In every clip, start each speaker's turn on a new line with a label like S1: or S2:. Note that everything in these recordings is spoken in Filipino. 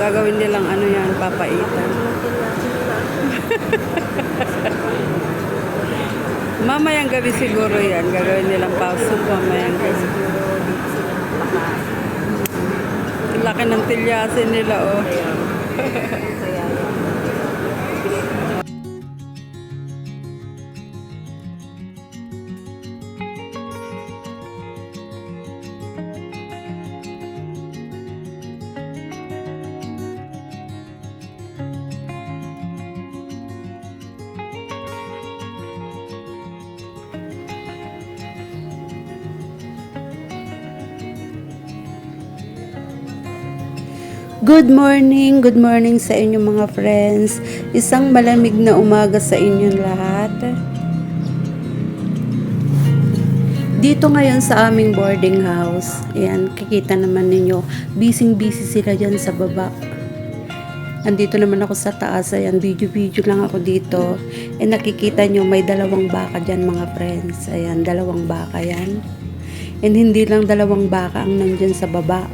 S1: gagawin nilang ano yan, papaitan. Mamayang gabi siguro yan. Gagawin nilang pasok mamayang gabi. Laki ng tilyasin nila, oh. Good morning sa inyong mga friends. Isang malamig na umaga sa inyong lahat. Dito ngayon sa aming boarding house, ayan, kikita naman ninyo, busy sila dyan sa baba. Andito naman ako sa taas, ayan, video lang ako dito. Nakikita nyo, may dalawang baka dyan mga friends. Ayan, dalawang baka yan. And hindi lang dalawang baka ang nandyan sa baba.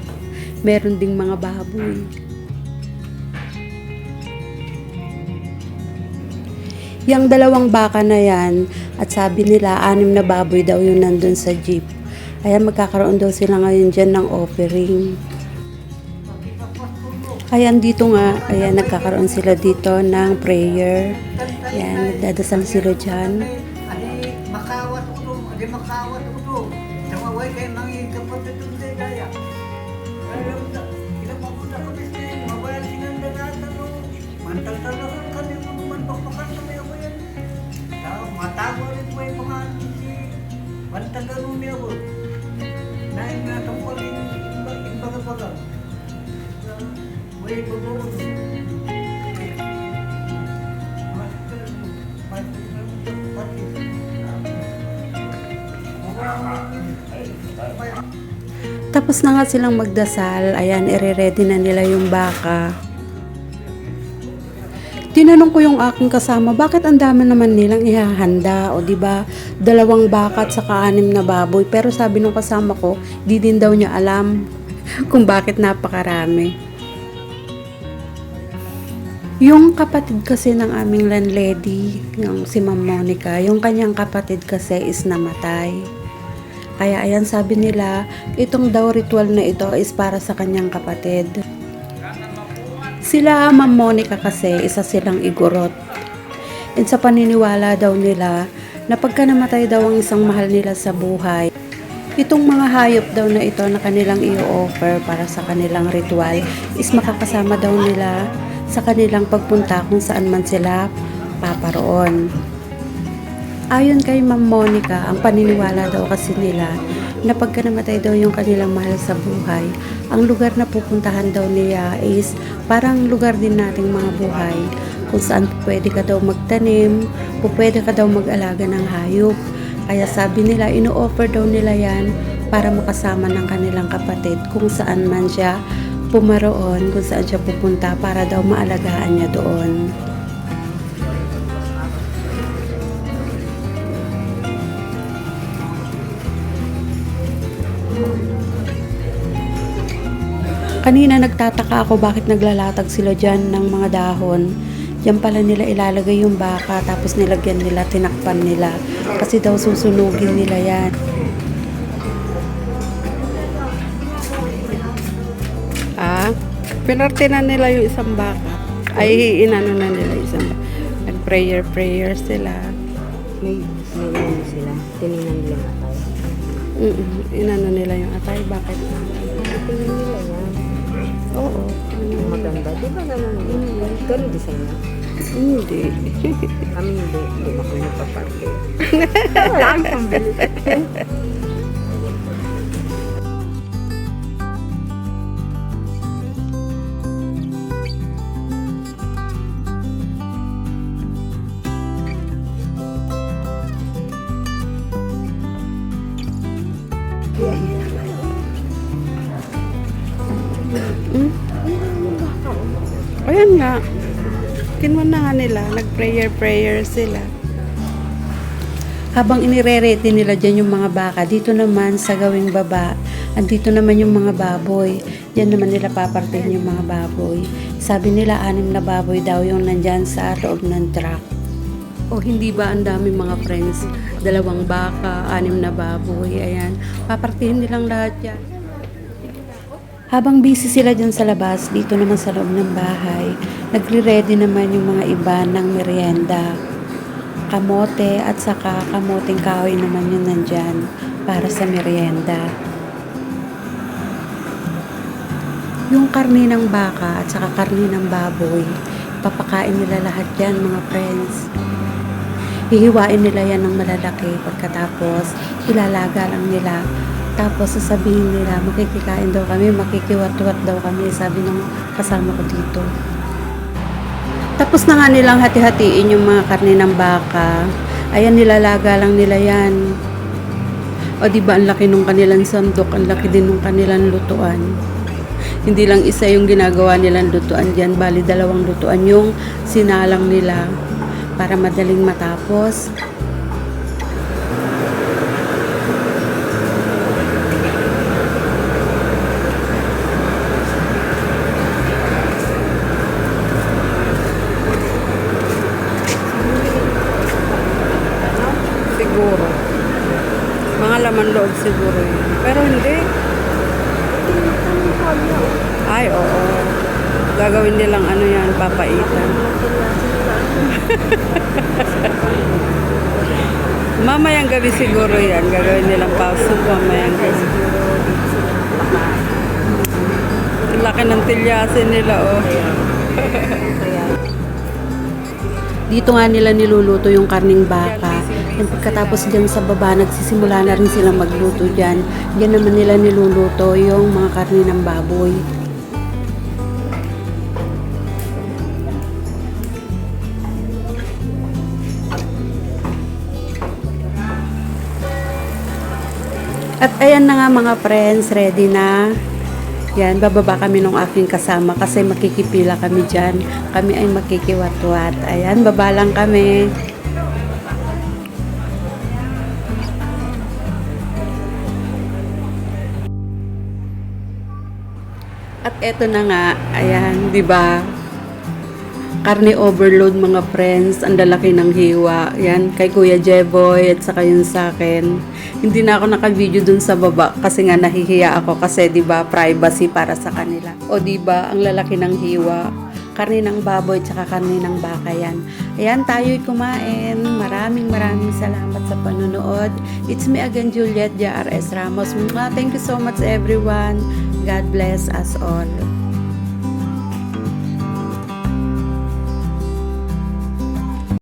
S1: Meron ding mga baboy. Yang dalawang baka na yan, at sabi nila 6 na baboy daw yung nandun sa jeep. Ayan, magkakaroon daw sila ngayon dyan ng offering. Ayan, dito nga, ayan, nagkakaroon sila dito ng prayer. Ayan, nagdadasal sila dyan.
S2: Adi makawat ulo. Tawaway kay mangi kapatid unde daya. Alam na, kinapakuna ko din, mawala sinanda natin no. Mantal talagang kami man bakbakan kami ako yan. Matawa rin mo yung mga si mantal ganun niya ako. Nain na tungkol yung baga-baga. May bago.
S1: Tapos na nga silang magdasal. Ayan, ire-ready na nila yung baka. Tinanong ko yung aking kasama, bakit ang dami naman nilang ihahanda? O di ba, 2 baka at saka 6 na baboy. Pero sabi nung kasama ko, di din daw niya alam kung bakit napakarami. Yung kapatid kasi ng aming landlady, yung si Ma'am Monica, yung kanyang kapatid kasi is namatay. Kaya ayan, sabi nila, itong daw ritual na ito is para sa kanyang kapatid. Sila Ma'am Monica kasi, isa silang igorot. And sa paniniwala daw nila, na pagka namatay daw ang isang mahal nila sa buhay, itong mga hayop daw na ito na kanilang i-offer para sa kanilang ritual is makakasama daw nila sa kanilang pagpunta kung saan man sila paparoon. Ayon kay Ma'am Monica, ang paniniwala daw kasi nila na pagka namatay daw yung kanilang mahal sa buhay, ang lugar na pupuntahan daw niya is parang lugar din nating mga buhay kung saan pwede ka daw magtanim, pwede ka daw mag-alaga ng hayop. Kaya sabi nila, ino-offer daw nila yan para makasama ng kanilang kapatid kung saan man siya pumaroon, kung saan siya pupunta para daw maalagaan niya doon. Kanina nagtataka ako bakit naglalatag sila dyan ng mga dahon. Diyan pala nila ilalagay yung baka tapos nilagyan nila, tinakpan nila. Kasi daw susunugin nila yan. Pinarte na nila yung isang baka. Ay, inano na nila yung isang baka. Nag-prayer sila.
S3: May ano sila, tinignan nila yung atay.
S1: Inano nila yung atay. Bakit?
S3: Tingnan nila yan.
S1: Oo.
S3: Maganda. Di ba ganun? Ganun design na.
S1: Hindi.
S3: Kami hindi ako nagpaparke. Wala kang pambili.
S1: Ayan nga. Kinwan na nga nila. Nag-prayer sila. Habang inire-ready nila dyan yung mga baka, dito naman sa gawing baba, andito naman yung mga baboy. Diyan naman nila papartihin yung mga baboy. Sabi nila 6 na baboy daw yung nandyan sa loob ng truck. O hindi ba ang daming mga friends? 2 baka, 6 na baboy. Ayan, papartihin nilang lahat yan. Habang busy sila dyan sa labas, dito naman sa loob ng bahay, nagre-ready naman yung mga iba ng merienda. Kamote at saka kamoteng kahoy naman yun nandyan para sa merienda. Yung karne ng baka at saka karne ng baboy, papakain nila lahat yan mga friends. Hihiwain nila yan ng malalaki, pagkatapos ilalaga lang nila. Tapos sasabihin nila, makikikain daw kami, makikiwat-wat daw kami, sabi ng kasama ko dito. Tapos na nga nilang hati-hatiin yung mga karne ng baka. Ayan, nilalaga lang nila yan. O diba, ang laki nung kanilang sandok, ang laki din nung kanilang lutuan. Hindi lang isa yung ginagawa nilang lutuan dyan, bali 2 lutuan yung sinalang nila para madaling matapos.
S3: Siguro. Mga laman loob siguro yun. Pero hindi. Ay, oo. Gagawin nilang ano yan, papaitan. Mamayang gabi siguro yan. Gagawin nilang pauso mamayang gabi. Ang laki ng tilyasin nila, oh.
S1: Dito nga nila niluluto yung karning baka. And pagkatapos dyan sa baba, nagsisimula na rin silang magluto dyan. Diyan naman nila niluluto yung mga karne ng baboy. At ayan na nga mga friends, ready na. Yan, bababa kami ng aking kasama kasi makikipila kami dyan. Kami ay makikiwat-wat. Ayan, baba lang kami. At eto na nga, ayan, di ba? Karne overload mga friends, ang lalaki ng hiwa. Yan, kay Kuya Jeboy at saka yun sa akin. Hindi na ako naka-video dun sa baba kasi nga nahihiya ako kasi 'di ba privacy para sa kanila. O 'di ba ang lalaki ng hiwa, karne ng baboy at saka karne ng baka yan. Ayan, tayo'y kumain. Maraming salamat sa panonood. It's me again, Juliet JRS Ramos. Thank you so much everyone. God bless us all.